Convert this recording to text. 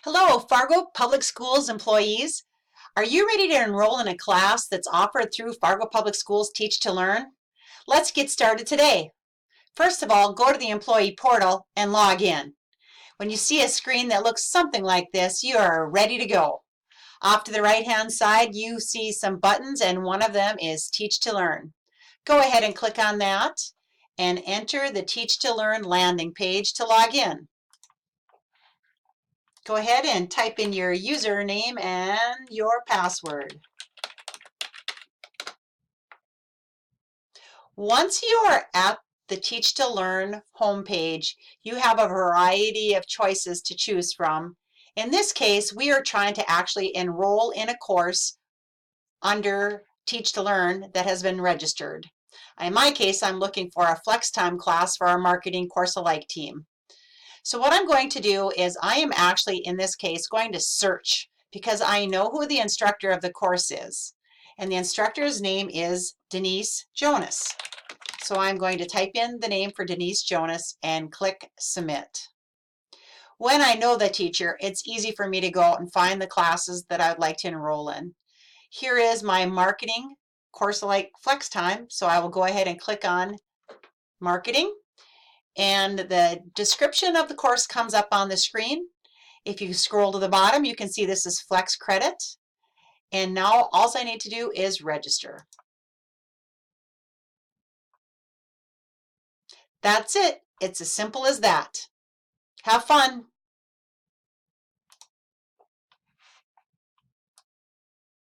Hello, Fargo Public Schools employees. Are you ready to enroll in a class that's offered through Fargo Public Schools Teach to Learn? Let's get started today. First of all, go to the employee portal and log in. When you see a screen that looks something like this, you are ready to go. Off to the right-hand side, you see some buttons, and one of them is Teach to Learn. Go ahead and click on that and enter the Teach to Learn landing page to log in. Go ahead and type in your username and your password. Once you are at the Teach to Learn homepage, you have a variety of choices to choose from. In this case, we are trying to actually enroll in a course under Teach to Learn that has been registered. In my case, I'm looking for a flex time class for our marketing course alike team. So what I'm going to do is I am actually, in this case, going to search because I know who the instructor of the course is. And the instructor's name is Denise Jonas. So I'm going to type in the name for Denise Jonas and click Submit. When I know the teacher, it's easy for me to go out and find the classes that I would like to enroll in. Here is my marketing course like flex time. So I will go ahead and click on marketing. And the description of the course comes up on the screen. If you scroll to the bottom, you can see this is flex credit. And now all I need to do is register. That's it. It's as simple as that. Have fun.